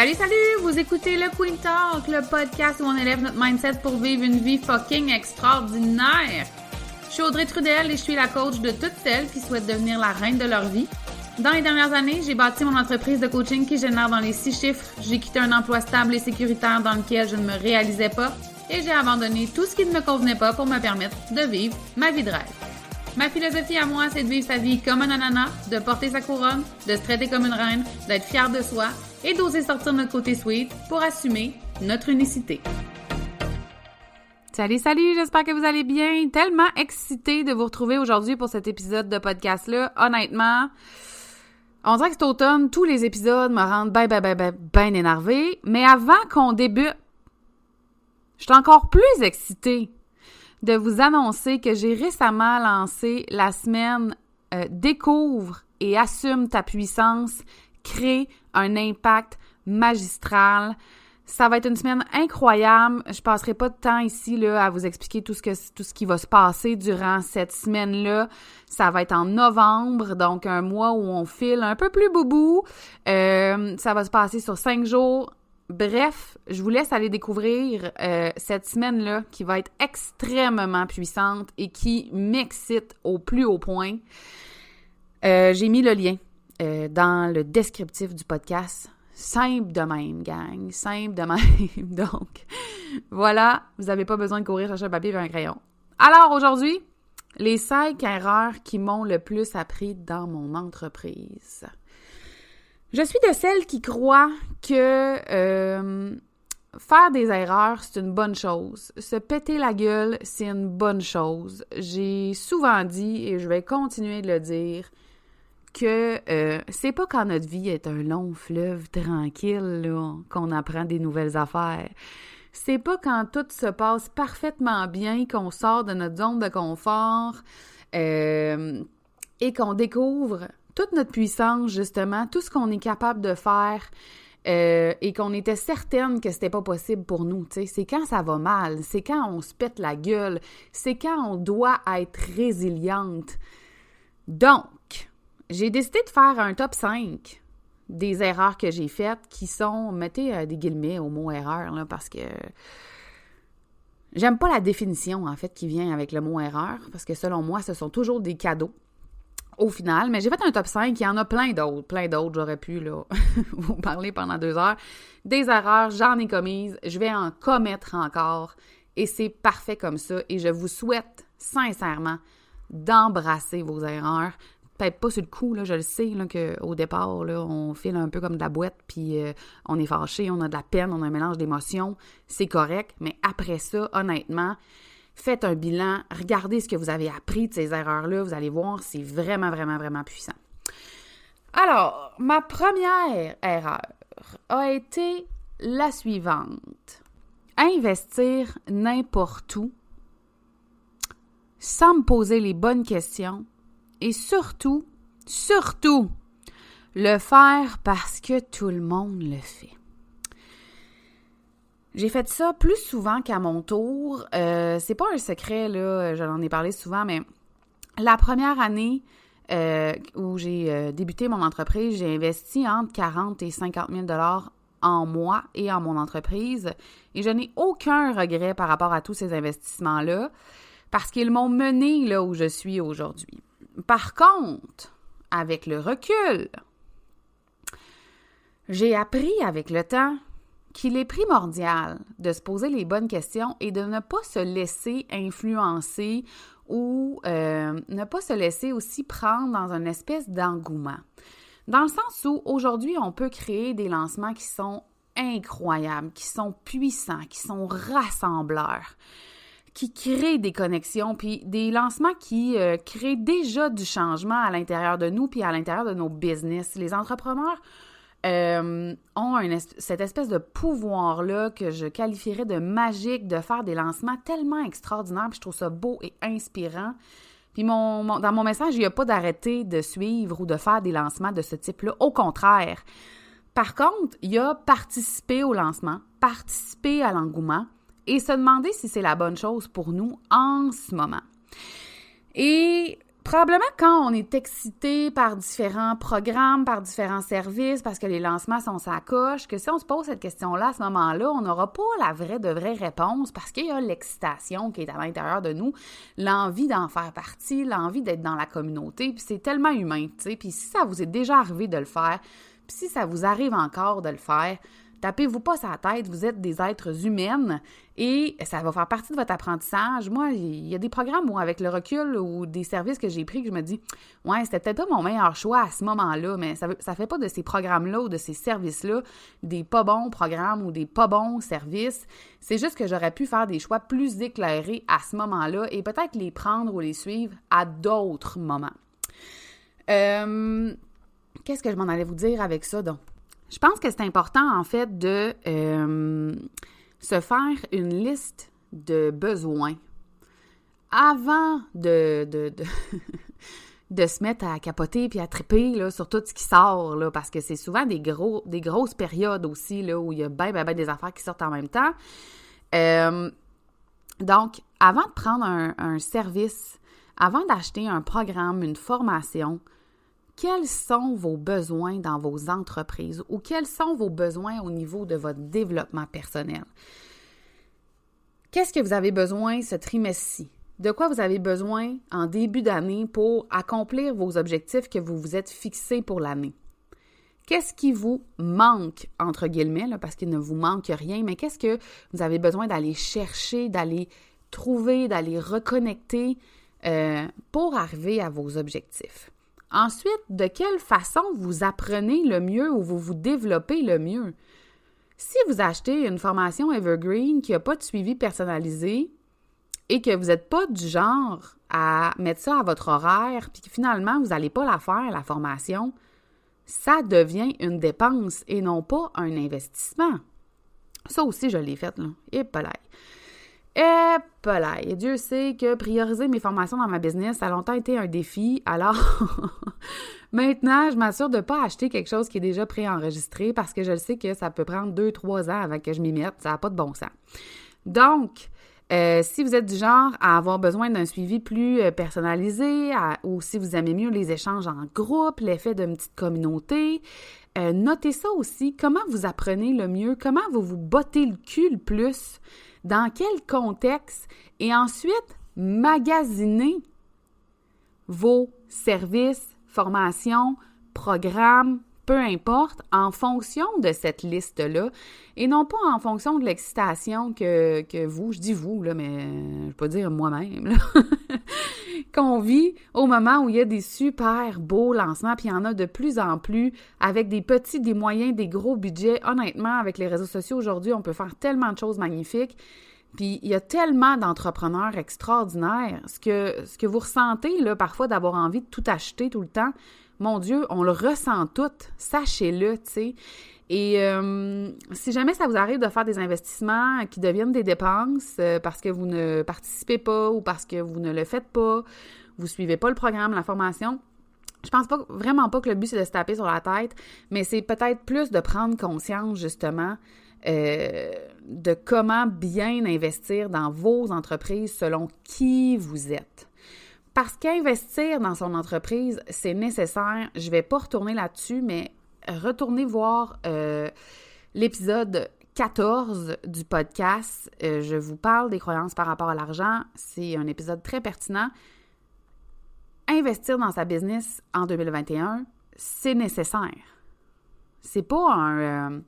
Salut, vous écoutez le Queen Talk, le podcast où on élève notre mindset pour vivre une vie fucking extraordinaire. Je suis Audrey Trudel et je suis la coach de toutes celles qui souhaitent devenir la reine de leur vie. Dans les dernières années, j'ai bâti mon entreprise de coaching qui génère dans les 6 chiffres. J'ai quitté un emploi stable et sécuritaire dans lequel je ne me réalisais pas et j'ai abandonné tout ce qui ne me convenait pas pour me permettre de vivre ma vie de rêve. Ma philosophie à moi, c'est de vivre sa vie comme un ananas, de porter sa couronne, de se traiter comme une reine, d'être fière de soi et d'oser sortir notre côté sweet pour assumer notre unicité. Salut, j'espère que vous allez bien. Tellement excitée de vous retrouver aujourd'hui pour cet épisode de podcast-là. Honnêtement, on dirait que cet automne, tous les épisodes me rendent ben énervée. Mais avant qu'on débute, je suis encore plus excitée de vous annoncer que j'ai récemment lancé la semaine Découvre et assume ta puissance, crée un impact magistral. Ça va être une semaine incroyable. Je passerai pas de temps ici là, à vous expliquer tout ce qui va se passer durant cette semaine-là. Ça va être en novembre, donc un mois où on file un peu plus boubou. Ça va se passer sur 5 jours. Bref, je vous laisse aller découvrir cette semaine-là qui va être extrêmement puissante et qui m'excite au plus haut point. J'ai mis le lien dans le descriptif du podcast. Simple de même, gang. Simple de même. Donc, voilà, vous n'avez pas besoin de courir chercher un papier et un crayon. Alors, aujourd'hui, les 5 erreurs qui m'ont le plus appris dans mon entreprise. Je suis de celles qui croient que faire des erreurs, c'est une bonne chose. Se péter la gueule, c'est une bonne chose. J'ai souvent dit, et je vais continuer de le dire, que c'est pas quand notre vie est un long fleuve tranquille là, qu'on apprend des nouvelles affaires. C'est pas quand tout se passe parfaitement bien qu'on sort de notre zone de confort et qu'on découvre toute notre puissance, justement, tout ce qu'on est capable de faire et qu'on était certaine que c'était pas possible pour nous. T'sais. C'est quand ça va mal, c'est quand on se pète la gueule, c'est quand on doit être résiliente. Donc, j'ai décidé de faire un top 5 des erreurs que j'ai faites qui sont, mettez des guillemets au mot erreur, là, parce que j'aime pas la définition, en fait, qui vient avec le mot erreur, parce que selon moi, ce sont toujours des cadeaux au final. Mais j'ai fait un top 5, il y en a plein d'autres, j'aurais pu là vous parler pendant 2 heures. Des erreurs, j'en ai commises, je vais en commettre encore, et c'est parfait comme ça, et je vous souhaite sincèrement d'embrasser vos erreurs. Peut-être pas sur le coup, là, je le sais, là, qu'au départ, là, on file un peu comme de la boîte, puis on est fâché, on a de la peine, on a un mélange d'émotions, c'est correct, mais après ça, honnêtement, faites un bilan, regardez ce que vous avez appris de ces erreurs-là, vous allez voir, c'est vraiment, vraiment, vraiment puissant. Alors, ma première erreur a été la suivante. Investir n'importe où, sans me poser les bonnes questions, et surtout, le faire parce que tout le monde le fait. J'ai fait ça plus souvent qu'à mon tour. C'est pas un secret, là, je l'en ai parlé souvent, mais la première année où j'ai débuté mon entreprise, j'ai investi entre 40 et 50 000 $ en moi et en mon entreprise. Et je n'ai aucun regret par rapport à tous ces investissements-là parce qu'ils m'ont mené là où je suis aujourd'hui. Par contre, avec le recul, j'ai appris avec le temps qu'il est primordial de se poser les bonnes questions et de ne pas se laisser influencer ou ne pas se laisser aussi prendre dans une espèce d'engouement. Dans le sens où aujourd'hui, on peut créer des lancements qui sont incroyables, qui sont puissants, qui sont rassembleurs, qui créent des connexions, puis des lancements qui créent déjà du changement à l'intérieur de nous puis à l'intérieur de nos business. Les entrepreneurs ont cette espèce de pouvoir-là que je qualifierais de magique, de faire des lancements tellement extraordinaires, puis je trouve ça beau et inspirant. Puis dans mon message, il n'y a pas d'arrêter de suivre ou de faire des lancements de ce type-là. Au contraire. Par contre, il y a participer au lancement, participer à l'engouement, et se demander si c'est la bonne chose pour nous en ce moment. Et Probablement quand on est excité par différents programmes, par différents services, parce que les lancements sont sa coche, que si on se pose cette question-là à ce moment-là, on n'aura pas la vraie réponse parce qu'il y a l'excitation qui est à l'intérieur de nous, l'envie d'en faire partie, l'envie d'être dans la communauté, puis c'est tellement humain, tu sais. Puis si ça vous est déjà arrivé de le faire, puis si ça vous arrive encore de le faire, tapez-vous pas sur la tête, vous êtes des êtres humaines et ça va faire partie de votre apprentissage. Moi, il y a des programmes où, avec le recul ou des services que j'ai pris, que je me dis « Ouais, c'était peut-être pas mon meilleur choix à ce moment-là, mais ça fait pas de ces programmes-là ou de ces services-là des pas bons programmes ou des pas bons services. C'est juste que j'aurais pu faire des choix plus éclairés à ce moment-là et peut-être les prendre ou les suivre à d'autres moments. » Qu'est-ce que je m'en allais vous dire avec ça, donc? Je pense que c'est important, en fait, de se faire une liste de besoins avant de se mettre à capoter puis à triper là, sur tout ce qui sort, là, parce que c'est souvent des grosses périodes aussi là, où il y a ben des affaires qui sortent en même temps. Donc, avant de prendre un service, avant d'acheter un programme, une formation, quels sont vos besoins dans vos entreprises ou quels sont vos besoins au niveau de votre développement personnel? Qu'est-ce que vous avez besoin ce trimestre-ci? De quoi vous avez besoin en début d'année pour accomplir vos objectifs que vous vous êtes fixés pour l'année? Qu'est-ce qui vous manque, entre guillemets, là, parce qu'il ne vous manque rien, mais qu'est-ce que vous avez besoin d'aller chercher, d'aller trouver, d'aller reconnecter pour arriver à vos objectifs? Ensuite, de quelle façon vous apprenez le mieux ou vous vous développez le mieux? Si vous achetez une formation Evergreen qui n'a pas de suivi personnalisé et que vous n'êtes pas du genre à mettre ça à votre horaire puis que finalement, vous n'allez pas la faire, la formation, ça devient une dépense et non pas un investissement. Ça aussi, je l'ai fait, là. Et Et Dieu sait que prioriser mes formations dans ma business, ça a longtemps été un défi. Alors, maintenant, je m'assure de ne pas acheter quelque chose qui est déjà préenregistré parce que je le sais que ça peut prendre 2-3 ans avant que je m'y mette. Ça n'a pas de bon sens. Donc, si vous êtes du genre à avoir besoin d'un suivi plus personnalisé ou si vous aimez mieux les échanges en groupe, l'effet d'une petite communauté, notez ça aussi. Comment vous apprenez le mieux? Comment vous vous bottez le cul le plus? Dans quel contexte? Et ensuite, magasinez vos services, formations, programmes, peu importe, en fonction de cette liste-là et non pas en fonction de l'excitation que vous, je dis vous, là, mais je peux dire moi-même, là, qu'on vit au moment où il y a des super beaux lancements, puis il y en a de plus en plus avec des petits, des moyens, des gros budgets. Honnêtement, avec les réseaux sociaux aujourd'hui, on peut faire tellement de choses magnifiques. Puis il y a tellement d'entrepreneurs extraordinaires. Ce que vous ressentez, là, parfois, d'avoir envie de tout acheter tout le temps, mon Dieu, on le ressent tout. Sachez-le, tu sais. Et si jamais ça vous arrive de faire des investissements qui deviennent des dépenses parce que vous ne participez pas ou parce que vous ne le faites pas, vous suivez pas le programme, la formation, je pense vraiment pas que le but, c'est de se taper sur la tête, mais c'est peut-être plus de prendre conscience, justement, de comment bien investir dans vos entreprises selon qui vous êtes. Parce qu'investir dans son entreprise, c'est nécessaire. Je ne vais pas retourner là-dessus, mais retournez voir l'épisode 14 du podcast. Je vous parle des croyances par rapport à l'argent. C'est un épisode très pertinent. Investir dans sa business en 2021, c'est nécessaire. C'est pas un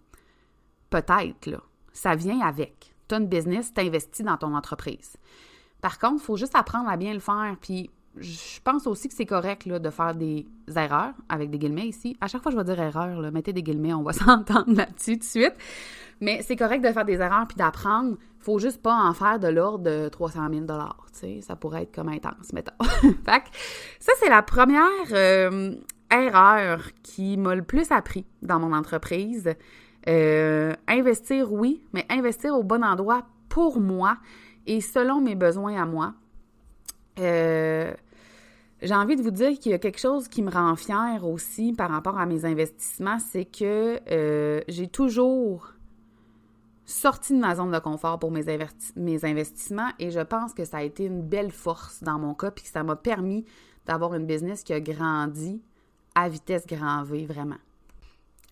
peut-être, là. Ça vient avec. Tu as une business, tu investis dans ton entreprise. Par contre, il faut juste apprendre à bien le faire. Puis, je pense aussi que c'est correct là, de faire des erreurs, avec des guillemets ici. À chaque fois, je vais dire erreur, là, mettez des guillemets, on va s'entendre là-dessus tout de suite. Mais c'est correct de faire des erreurs puis d'apprendre. Il faut juste pas en faire de l'ordre de 300 000 $. Tu sais, ça pourrait être comme intense, mettons. Fait que ça, c'est la première erreur qui m'a le plus appris dans mon entreprise. Investir, oui, mais investir au bon endroit pour moi et selon mes besoins à moi. J'ai envie de vous dire qu'il y a quelque chose qui me rend fière aussi par rapport à mes investissements, c'est que j'ai toujours sortie de ma zone de confort pour mes investissements et je pense que ça a été une belle force dans mon cas puis que ça m'a permis d'avoir une business qui a grandi à vitesse grand V, vraiment.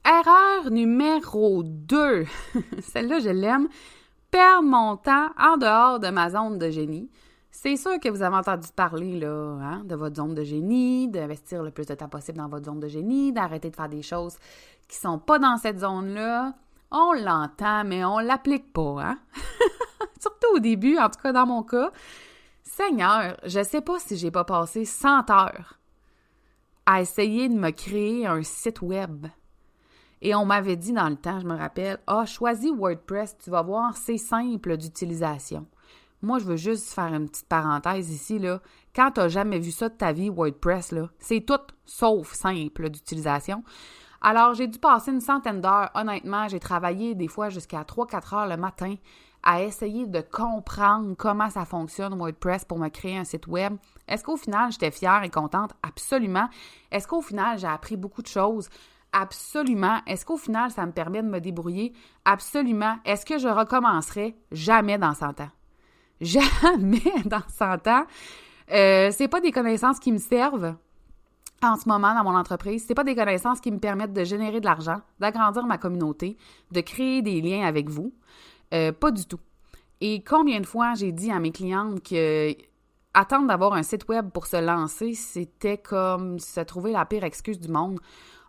Erreur numéro 2, celle-là, je l'aime, perdre mon temps en dehors de ma zone de génie. C'est sûr que vous avez entendu parler là, hein, de votre zone de génie, d'investir le plus de temps possible dans votre zone de génie, d'arrêter de faire des choses qui sont pas dans cette zone-là. On l'entend, mais on l'applique pas, hein? Surtout au début, en tout cas dans mon cas. Seigneur, je sais pas si j'ai pas passé 100 heures à essayer de me créer un site web. Et on m'avait dit dans le temps, je me rappelle, « choisis WordPress, tu vas voir, c'est simple d'utilisation. » Moi, je veux juste faire une petite parenthèse ici, là. Quand tu n'as jamais vu ça de ta vie, WordPress, là, c'est tout sauf simple d'utilisation. Alors, j'ai dû passer une centaine d'heures. Honnêtement, j'ai travaillé des fois jusqu'à 3-4 heures le matin à essayer de comprendre comment ça fonctionne WordPress pour me créer un site web. Est-ce qu'au final, j'étais fière et contente? Absolument. Est-ce qu'au final, j'ai appris beaucoup de choses? Absolument. Est-ce qu'au final, ça me permet de me débrouiller? Absolument. Est-ce que je recommencerai? Jamais dans 100 ans. Jamais dans 100 ans. C'est pas des connaissances qui me servent en ce moment dans mon entreprise. C'est pas des connaissances qui me permettent de générer de l'argent, d'agrandir ma communauté, de créer des liens avec vous. Pas du tout. Et combien de fois j'ai dit à mes clientes que attendre d'avoir un site web pour se lancer, c'était comme se trouver la pire excuse du monde.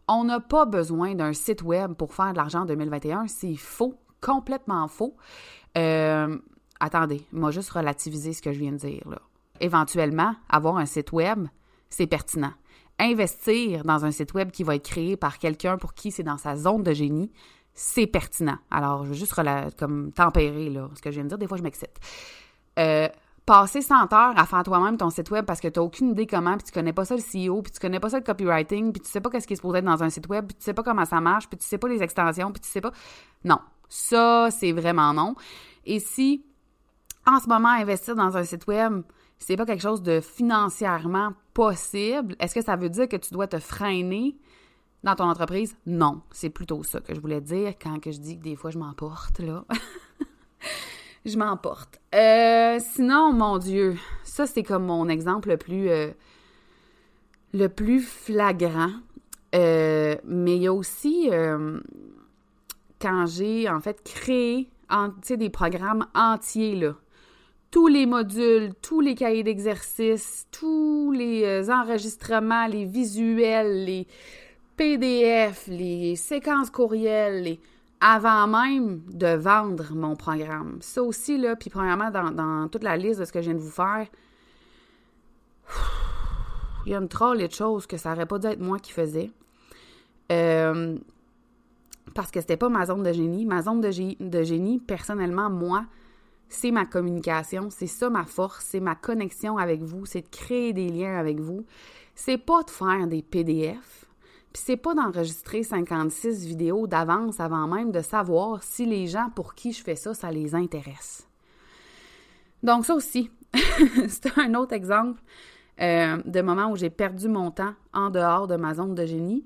On n'a pas besoin d'un site web pour faire de l'argent en 2021. C'est faux, complètement faux. Attendez, moi juste relativiser ce que je viens de dire, là. Éventuellement, avoir un site web, c'est pertinent. Investir dans un site web qui va être créé par quelqu'un pour qui c'est dans sa zone de génie, c'est pertinent. Alors, je veux juste comme tempérer là, ce que je viens de dire. Des fois, je m'excite. Passer 100 heures à faire toi-même ton site web parce que tu n'as aucune idée comment, puis tu connais pas ça le CEO, puis tu connais pas ça le copywriting, puis tu sais pas qu'est-ce qui est supposé être dans un site web, puis tu sais pas comment ça marche, puis tu sais pas les extensions, puis tu sais pas... Non, ça, c'est vraiment non. Et si, en ce moment, investir dans un site web, c'est pas quelque chose de financièrement possible, est-ce que ça veut dire que tu dois te freiner dans ton entreprise? Non, c'est plutôt ça que je voulais dire quand que je dis que des fois, je m'emporte, là. Je m'emporte. Sinon, mon Dieu, ça, c'est comme mon exemple le plus flagrant. Mais il y a aussi, quand j'ai, en fait, créé des programmes entiers, là, tous les modules, tous les cahiers d'exercices, tous les enregistrements, les visuels, les PDF, les séquences courriels, avant même de vendre mon programme. Ça aussi, là, puis premièrement, dans toute la liste de ce que je viens de vous faire, il y a une trollée de choses que ça n'aurait pas dû être moi qui faisais. Parce que c'était pas ma zone de génie. Ma zone de génie, personnellement, moi, c'est ma communication. C'est ça ma force. C'est ma connexion avec vous. C'est de créer des liens avec vous. C'est pas de faire des PDF. Puis c'est pas d'enregistrer 56 vidéos d'avance avant même de savoir si les gens pour qui je fais ça, ça les intéresse. Donc ça aussi, c'est un autre exemple de moment où j'ai perdu mon temps en dehors de ma zone de génie.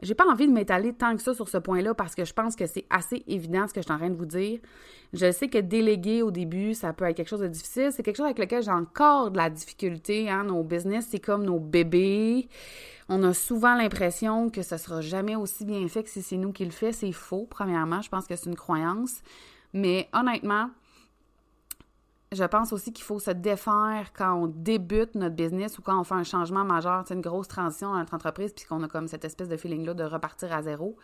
J'ai pas envie de m'étaler tant que ça sur ce point-là parce que je pense que c'est assez évident ce que je suis en train de vous dire. Je sais que déléguer au début, ça peut être quelque chose de difficile. C'est quelque chose avec lequel j'ai encore de la difficulté. Hein? Nos business, c'est comme nos bébés. On a souvent l'impression que ce sera jamais aussi bien fait que si c'est nous qui le fait. C'est faux, premièrement. Je pense que c'est une croyance. Mais honnêtement, je pense aussi qu'il faut se défaire quand on débute notre business ou quand on fait un changement majeur, une grosse transition dans notre entreprise, puis qu'on a comme cette espèce de feeling-là de repartir à zéro.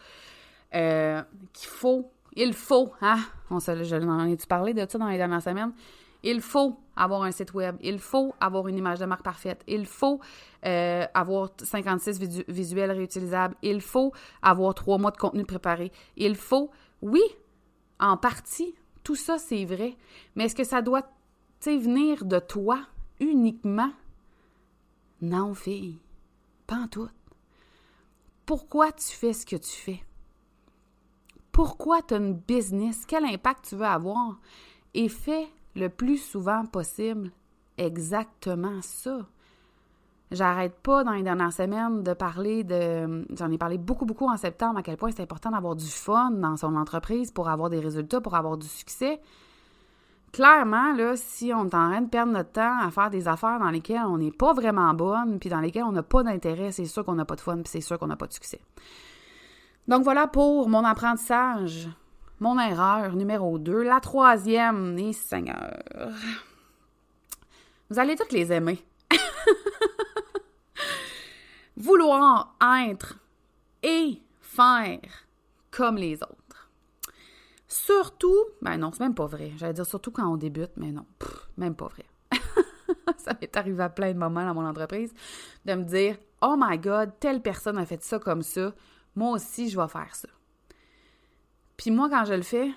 Il faut, hein? J'en ai-tu parlé de ça dans les dernières semaines? Il faut avoir un site web. Il faut avoir une image de marque parfaite. Il faut avoir 56 visuels réutilisables. Il faut avoir 3 mois de contenu préparé. Il faut, oui, en partie, tout ça, c'est vrai. Mais est-ce que ça doit, venir de toi uniquement? Non, fille. Pas en tout. Pourquoi tu fais ce que tu fais? Pourquoi tu as une business? Quel impact tu veux avoir? Et fais le plus souvent possible exactement ça. J'arrête pas dans les dernières semaines de parler j'en ai parlé beaucoup, beaucoup en septembre, à quel point c'est important d'avoir du fun dans son entreprise pour avoir des résultats, pour avoir du succès. Clairement, là, si on est en train de perdre notre temps à faire des affaires dans lesquelles on n'est pas vraiment bonne, puis dans lesquelles on n'a pas d'intérêt, c'est sûr qu'on n'a pas de fun, puis c'est sûr qu'on n'a pas de succès. Donc voilà pour mon apprentissage, mon erreur numéro 2. La troisième, et Seigneur, vous allez toutes les aimer. Vouloir être et faire comme les autres. Surtout, ben non, c'est même pas vrai. J'allais dire surtout quand on débute, mais non, même pas vrai. Ça m'est arrivé à plein de moments dans mon entreprise de me dire « Oh my God, telle personne a fait ça comme ça, moi aussi je vais faire ça. » Puis moi, quand je le fais,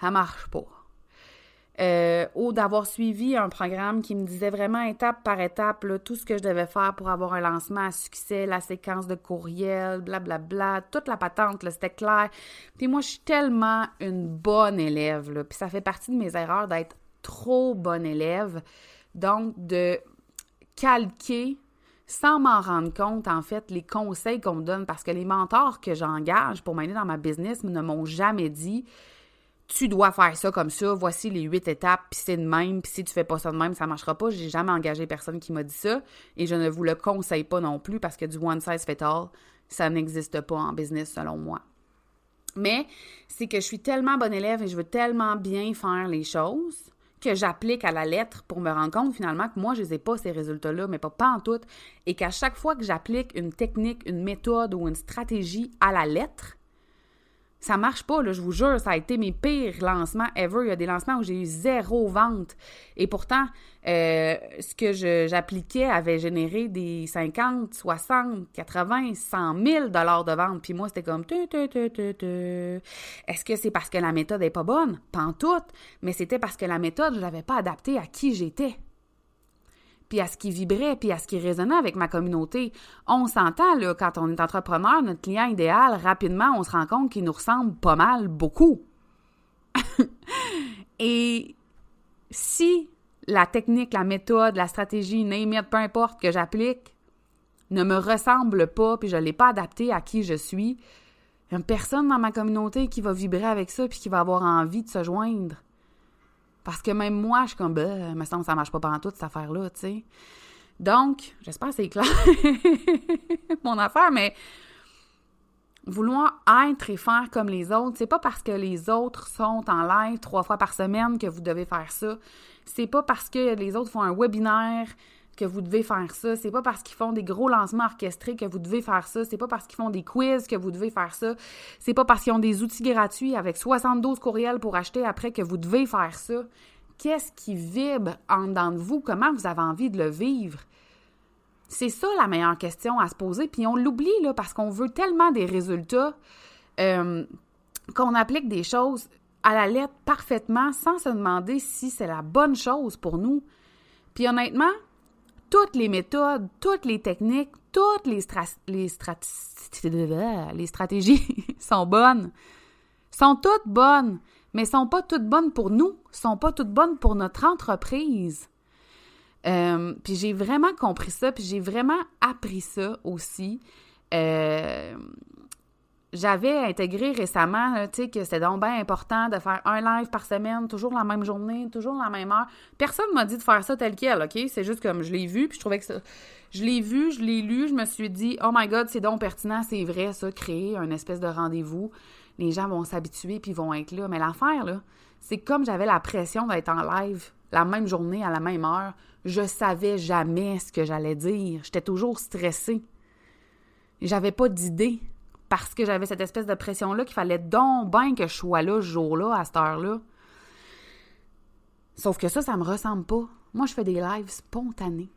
ça marche pas. Ou d'avoir suivi un programme qui me disait vraiment étape par étape là, tout ce que je devais faire pour avoir un lancement à succès, la séquence de courriel, blablabla, toute la patente, là, c'était clair. Puis moi, je suis tellement une bonne élève, là, puis ça fait partie de mes erreurs d'être trop bonne élève, donc de calquer sans m'en rendre compte, en fait, les conseils qu'on me donne, parce que les mentors que j'engage pour m'aider dans ma business ne m'ont jamais dit tu dois faire ça comme ça, voici les 8 étapes, puis c'est de même, puis si tu fais pas ça de même, ça marchera pas. J'ai jamais engagé personne qui m'a dit ça, et je ne vous le conseille pas non plus, parce que du one size fit all, ça n'existe pas en business selon moi. Mais c'est que je suis tellement bonne élève et je veux tellement bien faire les choses que j'applique à la lettre pour me rendre compte finalement que moi, je n'ai pas ces résultats-là, mais pas en tout, et qu'à chaque fois que j'applique une technique, une méthode ou une stratégie à la lettre, ça marche pas, là, je vous jure, ça a été mes pires lancements ever. Il y a des lancements où j'ai eu 0 vente. Et pourtant, ce que j'appliquais avait généré des 50, 60, 80, 100 000 $ de vente. Puis moi, c'était comme... Est-ce que c'est parce que la méthode n'est pas bonne? Pas en tout. Mais c'était parce que la méthode, je ne l'avais pas adaptée à qui j'étais. Puis à ce qui vibrait, puis à ce qui résonnait avec ma communauté. On s'entend, là, quand on est entrepreneur, notre client idéal, rapidement, on se rend compte qu'il nous ressemble pas mal, beaucoup. Et si la technique, la méthode, la stratégie, name it, peu importe, que j'applique, ne me ressemble pas, puis je ne l'ai pas adaptée à qui je suis, il n'y a personne dans ma communauté qui va vibrer avec ça, puis qui va avoir envie de se joindre. Parce que même moi, je suis comme, il me semble que ça ne marche pas pantoute, cette affaire-là, tu sais. Donc, j'espère que c'est clair, mon affaire, mais vouloir être et faire comme les autres, c'est pas parce que les autres sont en live 3 fois par semaine que vous devez faire ça. C'est pas parce que les autres font un webinaire que vous devez faire ça. C'est pas parce qu'ils font des gros lancements orchestrés que vous devez faire ça. C'est pas parce qu'ils font des quiz que vous devez faire ça. C'est pas parce qu'ils ont des outils gratuits avec 72 courriels pour acheter après que vous devez faire ça. Qu'est-ce qui vibre en dedans de vous? Comment vous avez envie de le vivre? C'est ça la meilleure question à se poser. Puis on l'oublie là parce qu'on veut tellement des résultats qu'on applique des choses à la lettre parfaitement sans se demander si c'est la bonne chose pour nous. Puis honnêtement, toutes les méthodes, toutes les techniques, toutes les stratégies sont bonnes. Sont toutes bonnes, mais sont pas toutes bonnes pour nous. Sont pas toutes bonnes pour notre entreprise. Puis j'ai vraiment compris ça, puis j'ai vraiment appris ça aussi. J'avais intégré récemment, tu sais, que c'était donc bien important de faire un live par semaine, toujours la même journée, toujours la même heure. Personne m'a dit de faire ça tel quel, OK? C'est juste comme je l'ai vu, puis je trouvais que ça... Je l'ai vu, je l'ai lu, je me suis dit « Oh my God, c'est donc pertinent, c'est vrai, ça, créer un espèce de rendez-vous. Les gens vont s'habituer, puis ils vont être là. » Mais l'affaire, là, c'est comme j'avais la pression d'être en live la même journée, à la même heure, je savais jamais ce que j'allais dire. J'étais toujours stressée. J'avais pas d'idée. Parce que j'avais cette espèce de pression-là qu'il fallait donc bien que je sois là ce jour-là, à cette heure-là. Sauf que ça me ressemble pas. Moi, je fais des lives spontanés.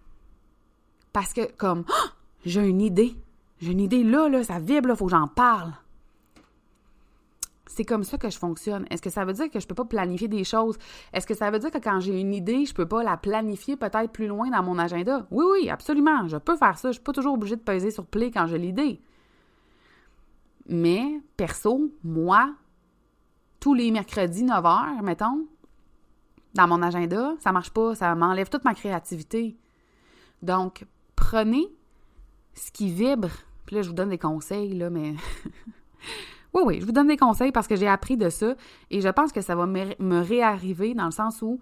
Parce que, comme, j'ai une idée. J'ai une idée là, ça vibre, là, faut que j'en parle. C'est comme ça que je fonctionne. Est-ce que ça veut dire que je peux pas planifier des choses? Est-ce que ça veut dire que quand j'ai une idée, je peux pas la planifier peut-être plus loin dans mon agenda? Oui, absolument. Je peux faire ça. Je suis pas toujours obligée de peser sur play quand j'ai l'idée. Mais, perso, moi, tous les mercredis, 9h, mettons, dans mon agenda, ça marche pas, ça m'enlève toute ma créativité. Donc, prenez ce qui vibre, puis là, je vous donne des conseils, là, mais... oui, je vous donne des conseils parce que j'ai appris de ça et je pense que ça va me réarriver dans le sens où,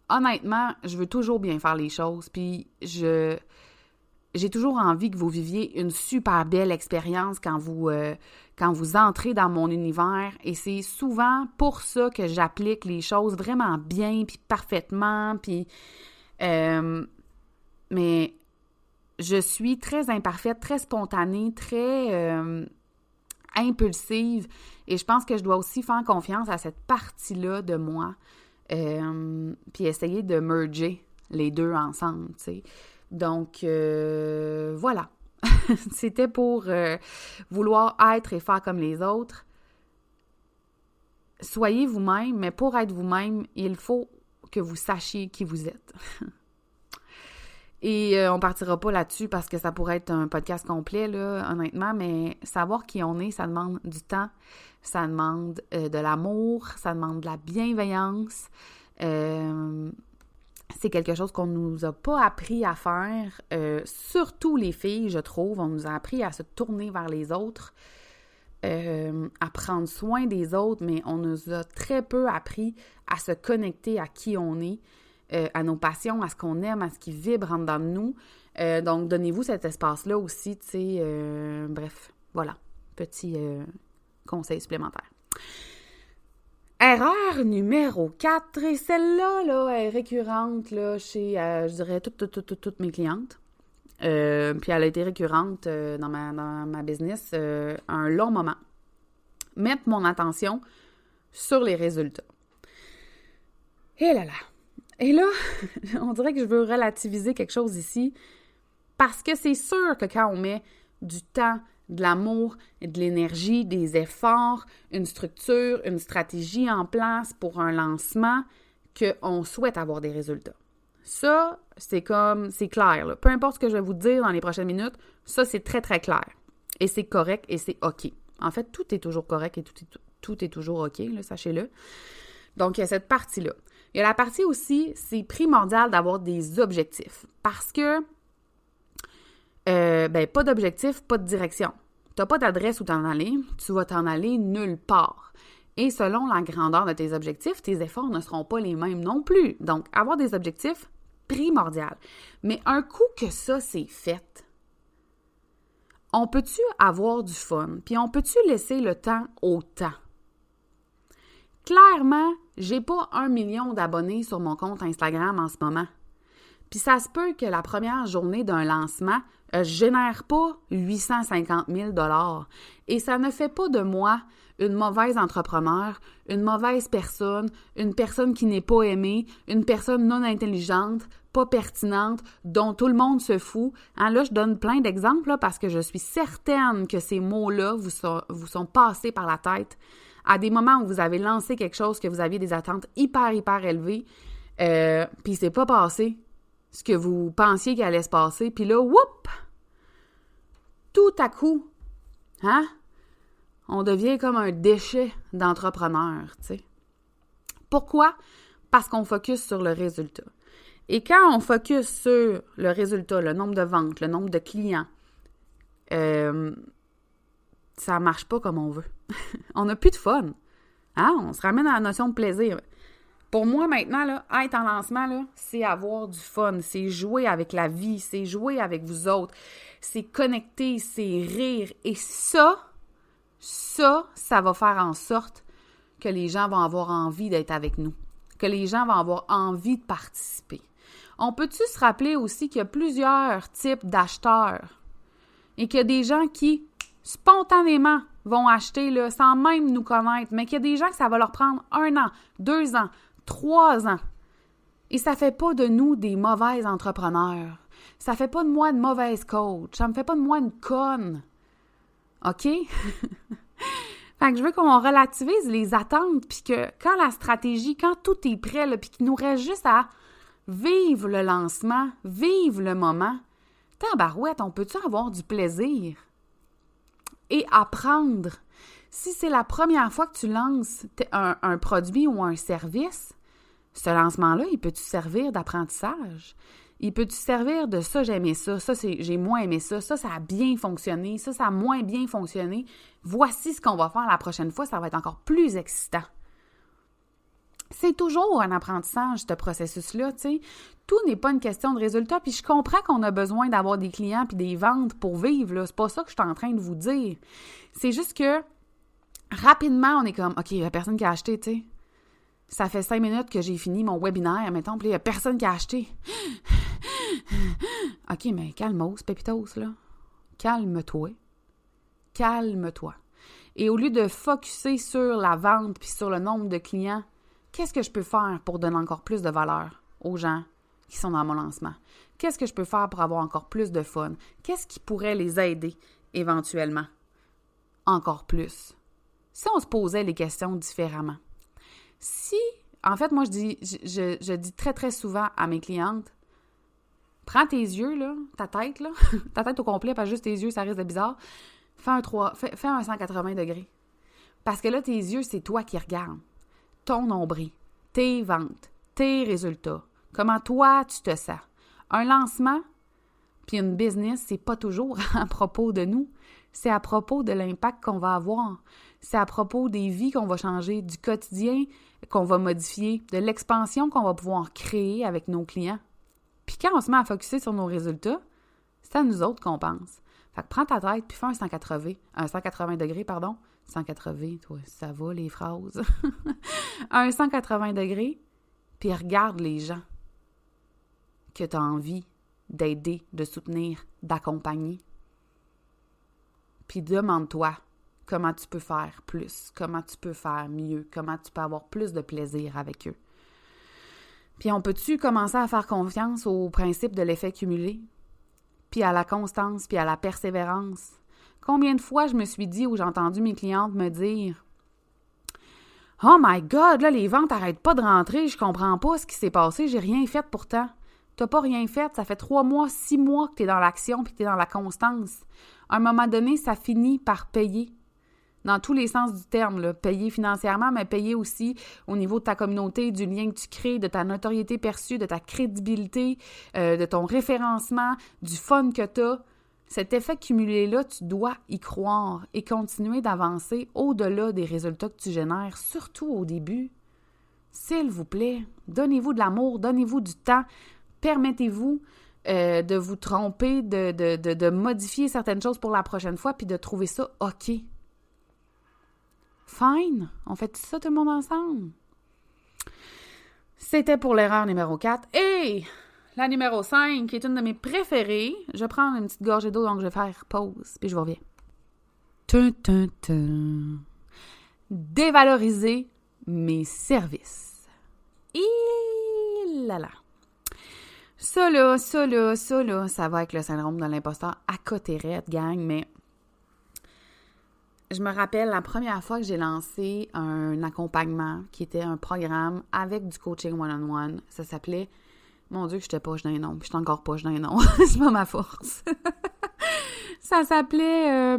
honnêtement, je veux toujours bien faire les choses, puis j'ai toujours envie que vous viviez une super belle expérience quand vous entrez dans mon univers et c'est souvent pour ça que j'applique les choses vraiment bien, puis parfaitement, puis... mais je suis très imparfaite, très spontanée, très impulsive et je pense que je dois aussi faire confiance à cette partie-là de moi puis essayer de merger les deux ensemble, tu sais. Donc, voilà. C'était pour vouloir être et faire comme les autres. Soyez vous-même, mais pour être vous-même, il faut que vous sachiez qui vous êtes. Et on partira pas là-dessus parce que ça pourrait être un podcast complet, là, honnêtement, mais savoir qui on est, ça demande du temps, ça demande de l'amour, ça demande de la bienveillance. C'est quelque chose qu'on nous a pas appris à faire, surtout les filles, je trouve. On nous a appris à se tourner vers les autres, à prendre soin des autres, mais on nous a très peu appris à se connecter à qui on est, à nos passions, à ce qu'on aime, à ce qui vibre en dedans de nous. Donc, donnez-vous cet espace-là aussi, tu sais. Bref, voilà. Petit conseil supplémentaire. Erreur numéro 4, et celle-là, là, est récurrente là, chez, je dirais, toutes mes clientes. Puis elle a été récurrente dans ma business un long moment. Mettre mon attention sur les résultats. Et là là! Et là, on dirait que je veux relativiser quelque chose ici, parce que c'est sûr que quand on met du temps, de l'amour, de l'énergie, des efforts, une structure, une stratégie en place pour un lancement, qu'on souhaite avoir des résultats. Ça, c'est clair, là. Peu importe ce que je vais vous dire dans les prochaines minutes, ça, c'est très, très clair. Et c'est correct et c'est OK. En fait, tout est toujours correct et tout est toujours OK, là, sachez-le. Donc, il y a cette partie-là. Il y a la partie aussi, c'est primordial d'avoir des objectifs. Parce que, pas d'objectif, pas de direction. Tu n'as pas d'adresse où t'en aller, tu vas t'en aller nulle part. Et selon la grandeur de tes objectifs, tes efforts ne seront pas les mêmes non plus. Donc, avoir des objectifs, primordial. Mais un coup que ça, c'est fait, on peut-tu avoir du fun? Puis on peut-tu laisser le temps au temps? Clairement, j'ai pas 1 million d'abonnés sur mon compte Instagram en ce moment. Puis ça se peut que la première journée d'un lancement génère pas 850 000 $. Et ça ne fait pas de moi une mauvaise entrepreneur, une mauvaise personne, une personne qui n'est pas aimée, une personne non intelligente, pas pertinente, dont tout le monde se fout. Hein, là, je donne plein d'exemples là, parce que je suis certaine que ces mots-là vous sont passés par la tête à des moments où vous avez lancé quelque chose, que vous aviez des attentes hyper, hyper élevées, puis c'est pas passé ce que vous pensiez qu'il allait se passer, puis là, whoop! Tout à coup, hein? On devient comme un déchet d'entrepreneur, tu sais. Pourquoi? Parce qu'on focus sur le résultat. Et quand on focus sur le résultat, le nombre de ventes, le nombre de clients, ça marche pas comme on veut. On n'a plus de fun. Hein? On se ramène à la notion de plaisir. Pour moi, maintenant, là, être en lancement, là, c'est avoir du fun, c'est jouer avec la vie, c'est jouer avec vous autres, c'est connecter, c'est rire. Et ça va faire en sorte que les gens vont avoir envie d'être avec nous, que les gens vont avoir envie de participer. On peut-tu se rappeler aussi qu'il y a plusieurs types d'acheteurs et qu'il y a des gens qui, spontanément, vont acheter là, sans même nous connaître, mais qu'il y a des gens que ça va leur prendre 1 an, 2 ans, 3 ans. Et ça fait pas de nous des mauvais entrepreneurs. Ça fait pas de moi une mauvaise coach. Ça me fait pas de moi une conne. OK? Fait que je veux qu'on relativise les attentes, puis que quand la stratégie, quand tout est prêt, là, puis qu'il nous reste juste à vivre le lancement, vivre le moment, tabarouette, on peut-tu avoir du plaisir? Et apprendre. Si c'est la première fois que tu lances un produit ou un service, Ce lancement-là, il peut-tu servir d'apprentissage? Il peut-tu servir de ça, j'ai aimé ça, j'ai moins aimé ça, ça a bien fonctionné, ça a moins bien fonctionné. Voici ce qu'on va faire la prochaine fois, ça va être encore plus excitant. C'est toujours un apprentissage, ce processus-là, tu sais. Tout n'est pas une question de résultat, puis je comprends qu'on a besoin d'avoir des clients puis des ventes pour vivre, là. C'est pas ça que je suis en train de vous dire. C'est juste que, rapidement, on est comme, OK, il n'y a personne qui a acheté, tu sais. Ça fait 5 minutes que j'ai fini mon webinaire, mettons, puis il n'y a personne qui a acheté. OK, mais calmos, pépitos, là. Calme-toi. Calme-toi. Et au lieu de focusser sur la vente puis sur le nombre de clients, qu'est-ce que je peux faire pour donner encore plus de valeur aux gens qui sont dans mon lancement? Qu'est-ce que je peux faire pour avoir encore plus de fun? Qu'est-ce qui pourrait les aider éventuellement? Encore plus. Si on se posait les questions différemment. Si, en fait, moi, je dis très, très souvent à mes clientes, prends tes yeux, là, ta tête au complet, pas juste tes yeux, ça risque de bizarre. Fais un 180 degrés. Parce que là, tes yeux, c'est toi qui regardes. Ton nombril, tes ventes, tes résultats, comment toi, tu te sens. Un lancement, puis une business, c'est pas toujours à propos de nous. C'est à propos de l'impact qu'on va avoir. C'est à propos des vies qu'on va changer, du quotidien qu'on va modifier, de l'expansion qu'on va pouvoir créer avec nos clients. Puis quand on se met à focusser sur nos résultats, c'est à nous autres qu'on pense. Fait que prends ta tête puis fais un 180 degrés, pardon. 180, toi, ça va les phrases. Un 180 degrés, puis regarde les gens que tu as envie d'aider, de soutenir, d'accompagner. Puis demande-toi comment tu peux faire plus, comment tu peux faire mieux, comment tu peux avoir plus de plaisir avec eux. Puis on peut-tu commencer à faire confiance au principe de l'effet cumulé, puis à la constance, puis à la persévérance? Combien de fois je me suis dit ou j'ai entendu mes clientes me dire « Oh my God, là, les ventes n'arrêtent pas de rentrer, je comprends pas ce qui s'est passé, j'ai rien fait pourtant. » T'as pas rien fait, ça fait 3 mois, 6 mois que tu es dans l'action puis que tu es dans la constance. À un moment donné, ça finit par payer. Dans tous les sens du terme, là. Payer financièrement, mais payer aussi au niveau de ta communauté, du lien que tu crées, de ta notoriété perçue, de ta crédibilité, de ton référencement, du fun que tu as. Cet effet cumulé-là, tu dois y croire et continuer d'avancer au-delà des résultats que tu génères, surtout au début. S'il vous plaît, donnez-vous de l'amour, donnez-vous du temps, permettez-vous de vous tromper, de modifier certaines choses pour la prochaine fois, puis de trouver ça OK. Fine, on fait ça tout le monde ensemble. C'était pour l'erreur numéro 4. Et la numéro 5, qui est une de mes préférées, je vais prendre une petite gorgée d'eau, donc je vais faire pause, puis je reviens. Dévaloriser mes services. Là. Ça là, ça va avec le syndrome de l'imposteur à côté raide, gang, mais je me rappelle la première fois que j'ai lancé un accompagnement qui était un programme avec du coaching one-on-one. Ça s'appelait, mon Dieu, que je n'étais pas dans les noms, puis je suis encore pas dans les noms, c'est pas ma force. Ça s'appelait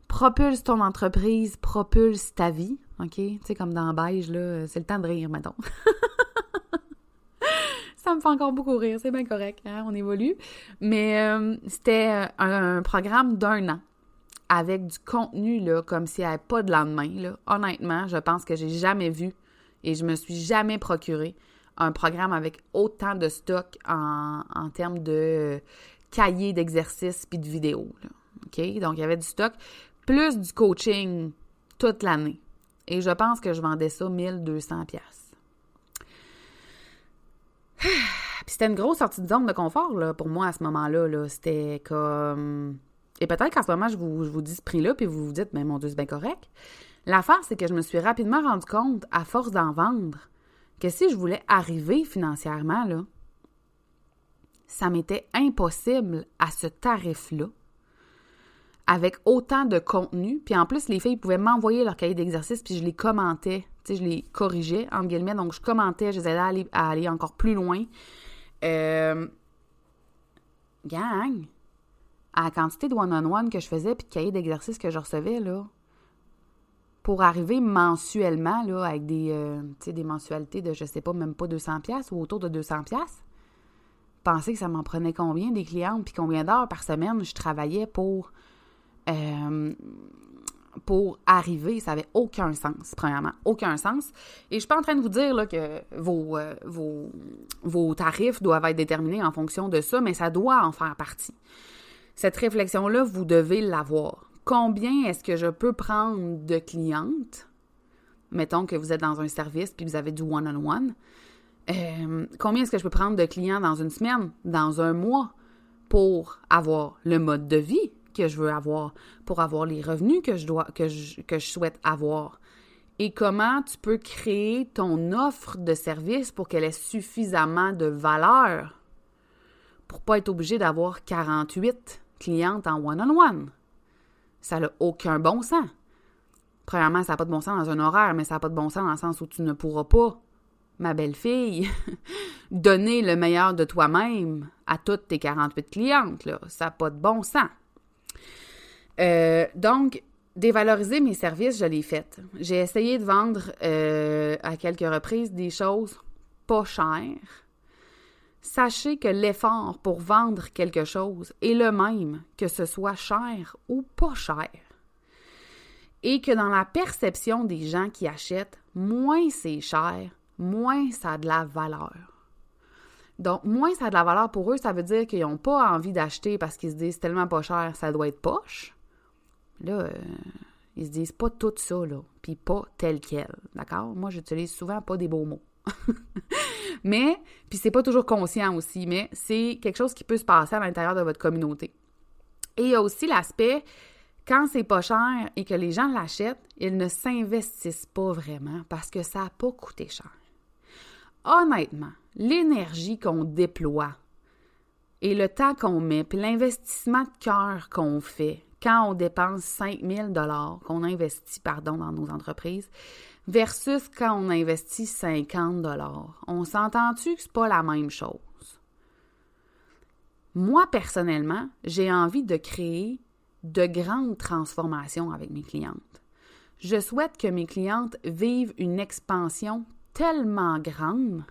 Propulse ton entreprise, propulse ta vie, OK? Tu sais, comme dans Beige, là, c'est le temps de rire, mettons. Ça me fait encore beaucoup rire, c'est bien correct, hein? On évolue. Mais c'était un programme d'1 an avec du contenu, là, comme s'il n'y avait pas de lendemain, là. Honnêtement, je pense que j'ai jamais vu et je me suis jamais procuré un programme avec autant de stock en termes de cahiers d'exercices puis de vidéos, là. OK? Donc, il y avait du stock, plus du coaching toute l'année. Et je pense que je vendais ça 1200$. Puis c'était une grosse sortie de zone de confort là, pour moi à ce moment-là. Là. C'était comme... Et peut-être qu'en ce moment, je vous dis ce prix-là, puis vous vous dites « Mais mon Dieu, c'est bien correct. » L'affaire, c'est que je me suis rapidement rendu compte, à force d'en vendre, que si je voulais arriver financièrement, là, ça m'était impossible à ce tarif-là, avec autant de contenu. Puis en plus, les filles pouvaient m'envoyer leur cahier d'exercice, puis je les commentais. Tu sais, je les corrigeais, entre guillemets. Donc, je commentais, je les aidais à aller encore plus loin. Gang! À la quantité de one-on-one que je faisais, puis de cahier d'exercice que je recevais, là, pour arriver mensuellement, là, avec des mensualités de, je sais pas, même pas 200$ ou autour de 200$. Pensez que ça m'en prenait combien des clientes, puis combien d'heures par semaine je travaillais pour arriver, ça n'avait aucun sens, premièrement, aucun sens. Et je suis pas en train de vous dire là, que vos tarifs doivent être déterminés en fonction de ça, mais ça doit en faire partie. Cette réflexion-là, vous devez l'avoir. Combien est-ce que je peux prendre de clientes? Mettons que vous êtes dans un service puis vous avez du one-on-one. Combien est-ce que je peux prendre de clients dans une semaine, dans un mois, pour avoir le mode de vie que je veux avoir, pour avoir les revenus que je souhaite avoir? Et comment tu peux créer ton offre de service pour qu'elle ait suffisamment de valeur pour pas être obligé d'avoir 48 clientes en one-on-one? Ça n'a aucun bon sens. Premièrement, ça n'a pas de bon sens dans un horaire, mais ça n'a pas de bon sens dans le sens où tu ne pourras pas, ma belle-fille, donner le meilleur de toi-même à toutes tes 48 clientes, là. Ça n'a pas de bon sens. Donc, dévaloriser mes services, je l'ai fait. J'ai essayé de vendre à quelques reprises des choses pas chères. Sachez que l'effort pour vendre quelque chose est le même, que ce soit cher ou pas cher. Et que dans la perception des gens qui achètent, moins c'est cher, moins ça a de la valeur. Donc, moins ça a de la valeur pour eux, ça veut dire qu'ils n'ont pas envie d'acheter parce qu'ils se disent tellement pas cher, ça doit être poche. Là, ils se disent pas tout ça, là, puis pas tel quel, d'accord? Moi, j'utilise souvent pas des beaux mots. Mais, puis c'est pas toujours conscient aussi, mais c'est quelque chose qui peut se passer à l'intérieur de votre communauté. Et il y a aussi l'aspect, quand c'est pas cher et que les gens l'achètent, ils ne s'investissent pas vraiment parce que ça n'a pas coûté cher. Honnêtement, l'énergie qu'on déploie et le temps qu'on met, puis l'investissement de cœur qu'on fait quand on dépense 5 000 $, qu'on investit, dans nos entreprises, versus quand on investit 50 $. On s'entend-tu que c'est pas la même chose? Moi, personnellement, j'ai envie de créer de grandes transformations avec mes clientes. Je souhaite que mes clientes vivent une expansion tellement grande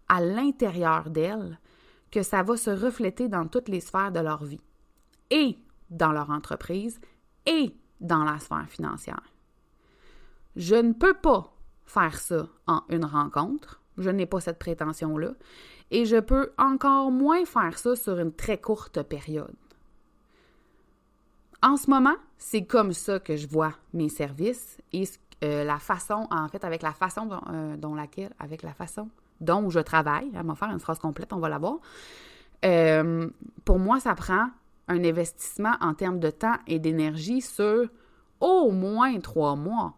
à l'intérieur d'elles que ça va se refléter dans toutes les sphères de leur vie, et dans leur entreprise, et dans la sphère financière. Je ne peux pas faire ça en une rencontre. Je n'ai pas cette prétention-là. Et je peux encore moins faire ça sur une très courte période. En ce moment, c'est comme ça que je vois mes services et la façon, en fait, avec la façon dont je travaille. Elle va faire une phrase complète, on va la voir. Pour moi, ça prend un investissement en termes de temps et d'énergie sur au moins 3 mois.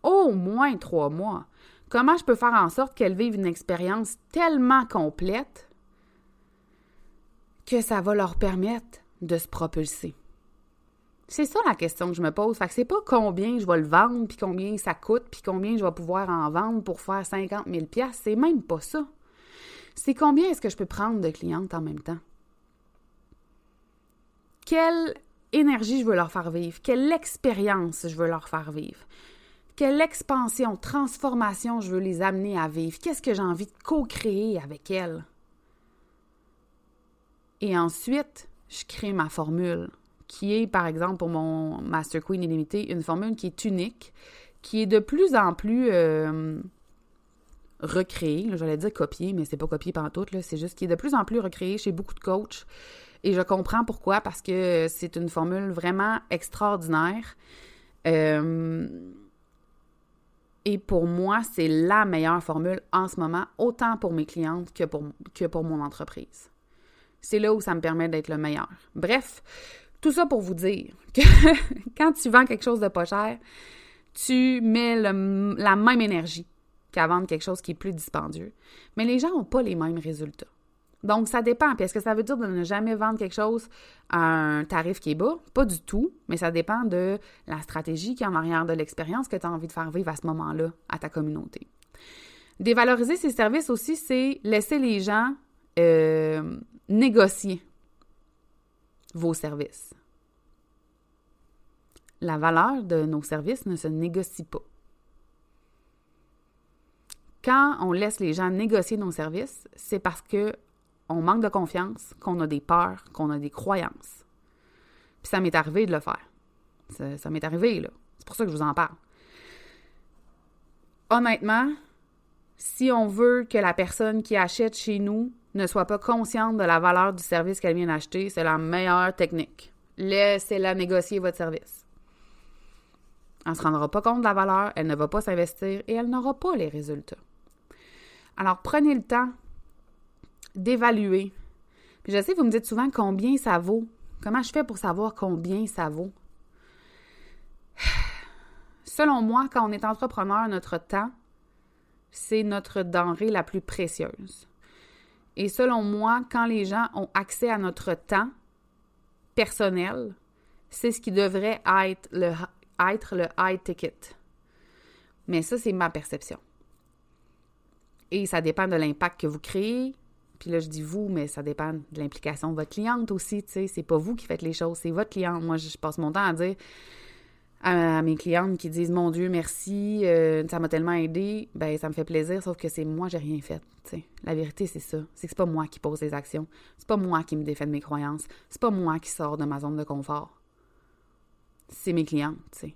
Au moins 3 mois. Comment je peux faire en sorte qu'elles vivent une expérience tellement complète que ça va leur permettre de se propulser? C'est ça la question que je me pose. Fait que c'est pas combien je vais le vendre, puis combien ça coûte, puis combien je vais pouvoir en vendre pour faire 50 000 $. C'est même pas ça. C'est combien est-ce que je peux prendre de clientes en même temps? Quelle énergie je veux leur faire vivre? Quelle expérience je veux leur faire vivre? Quelle expansion, transformation je veux les amener à vivre? Qu'est-ce que j'ai envie de co-créer avec elles? Et ensuite, je crée ma formule, qui est, par exemple, pour mon Master Queen Illimité, une formule qui est unique, qui est de plus en plus recréée. Là, j'allais dire copiée, mais c'est pas copié pantoute, là, c'est juste qui est de plus en plus recréée chez beaucoup de coachs. Et je comprends pourquoi, parce que c'est une formule vraiment extraordinaire. Et pour moi, c'est la meilleure formule en ce moment, autant pour mes clientes que pour mon entreprise. C'est là où ça me permet d'être le meilleur. Bref, tout ça pour vous dire que quand tu vends quelque chose de pas cher, tu mets la même énergie qu'à vendre quelque chose qui est plus dispendieux. Mais les gens n'ont pas les mêmes résultats. Donc, ça dépend. Puis est-ce que ça veut dire de ne jamais vendre quelque chose à un tarif qui est bas? Pas du tout, mais ça dépend de la stratégie qui est en arrière de l'expérience que tu as envie de faire vivre à ce moment-là à ta communauté. Dévaloriser ses services aussi, c'est laisser les gens négocier vos services. la valeur de nos services ne se négocie pas. Quand on laisse les gens négocier nos services, c'est parce qu'on manque de confiance, qu'on a des peurs, qu'on a des croyances. Puis ça m'est arrivé de le faire. Ça m'est arrivé, là. C'est pour ça que je vous en parle. Honnêtement, si on veut que la personne qui achète chez nous ne soit pas consciente de la valeur du service qu'elle vient d'acheter, c'est la meilleure technique. Laissez-la négocier votre service. Elle ne se rendra pas compte de la valeur, elle ne va pas s'investir et elle n'aura pas les résultats. Alors, prenez le temps d'évaluer. Puis je sais, vous me dites souvent combien ça vaut. Comment je fais pour savoir combien ça vaut? Selon moi, quand on est entrepreneur, notre temps, c'est notre denrée la plus précieuse. Et selon moi, quand les gens ont accès à notre temps personnel, c'est ce qui devrait être le high ticket. Mais ça, c'est ma perception. Et ça dépend de l'impact que vous créez. Puis là, je dis vous, mais ça dépend de l'implication de votre cliente aussi, tu sais. C'est pas vous qui faites les choses, c'est votre cliente. Moi, je passe mon temps à dire à mes clientes qui disent « Mon Dieu, merci, ça m'a tellement aidé. » Ben ça me fait plaisir, sauf que c'est moi, j'ai rien fait, tu sais. La vérité, c'est ça. C'est que c'est pas moi qui pose les actions. C'est pas moi qui me défais de mes croyances. C'est pas moi qui sors de ma zone de confort. C'est mes clientes, tu sais.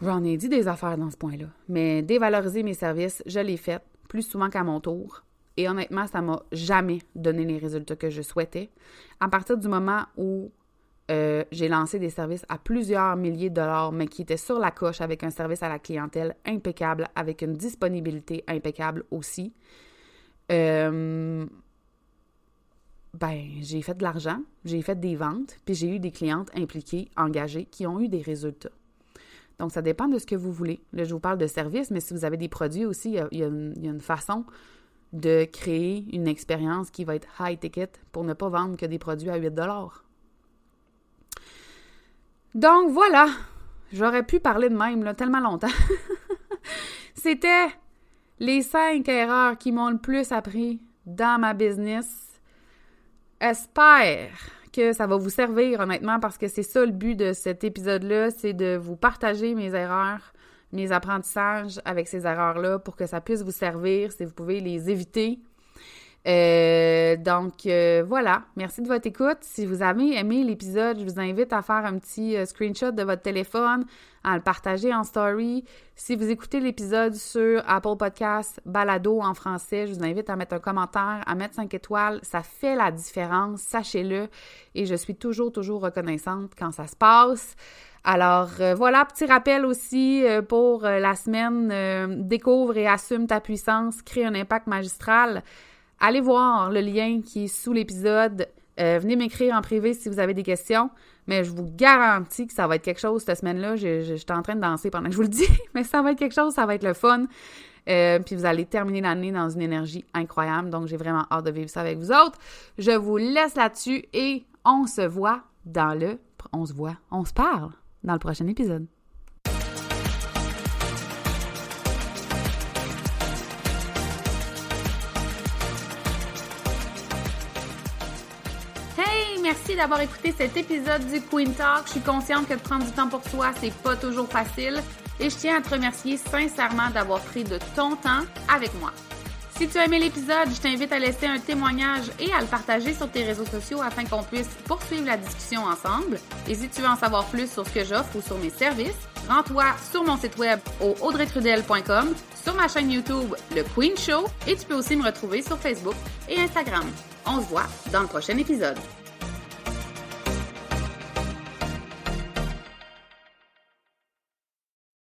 J'en ai dit des affaires dans ce point-là, mais dévaloriser mes services, je l'ai fait plus souvent qu'à mon tour. Et honnêtement, ça m'a jamais donné les résultats que je souhaitais. À partir du moment où j'ai lancé des services à plusieurs milliers de dollars, mais qui étaient sur la coche avec un service à la clientèle impeccable, avec une disponibilité impeccable aussi, j'ai fait de l'argent, j'ai fait des ventes, puis j'ai eu des clientes impliquées, engagées, qui ont eu des résultats. Donc, ça dépend de ce que vous voulez. Là, je vous parle de services, mais si vous avez des produits aussi, il y a une façon de créer une expérience qui va être high ticket pour ne pas vendre que des produits à 8 $. Donc, voilà. J'aurais pu parler de même là, tellement longtemps. C'était les 5 erreurs qui m'ont le plus appris dans ma business. Espère que ça va vous servir, honnêtement, parce que c'est ça le but de cet épisode-là, c'est de vous partager mes erreurs, mes apprentissages avec ces erreurs-là pour que ça puisse vous servir, si vous pouvez les éviter. Donc, voilà. Merci de votre écoute. Si vous avez aimé l'épisode, je vous invite à faire un petit screenshot de votre téléphone, à le partager en story. Si vous écoutez l'épisode sur Apple Podcasts, Balado en français, je vous invite à mettre un commentaire, à mettre 5 étoiles. Ça fait la différence, sachez-le. Et je suis toujours reconnaissante quand ça se passe. Alors, voilà, petit rappel aussi pour la semaine Découvre et assume ta puissance, crée un impact magistral. Allez voir le lien qui est sous l'épisode. Venez m'écrire en privé si vous avez des questions. Mais je vous garantis que ça va être quelque chose cette semaine-là. J'étais en train de danser pendant que je vous le dis. Mais ça va être quelque chose, ça va être le fun. Puis vous allez terminer l'année dans une énergie incroyable. Donc, j'ai vraiment hâte de vivre ça avec vous autres. Je vous laisse là-dessus et on se parle dans le prochain épisode. Merci d'avoir écouté cet épisode du Queen Talk. Je suis consciente que de prendre du temps pour soi, c'est pas toujours facile. Et je tiens à te remercier sincèrement d'avoir pris de ton temps avec moi. Si tu as aimé l'épisode, je t'invite à laisser un témoignage et à le partager sur tes réseaux sociaux afin qu'on puisse poursuivre la discussion ensemble. Et si tu veux en savoir plus sur ce que j'offre ou sur mes services, rends-toi sur mon site web au audreytrudel.com, sur ma chaîne YouTube, Le Queen Show, et tu peux aussi me retrouver sur Facebook et Instagram. On se voit dans le prochain épisode.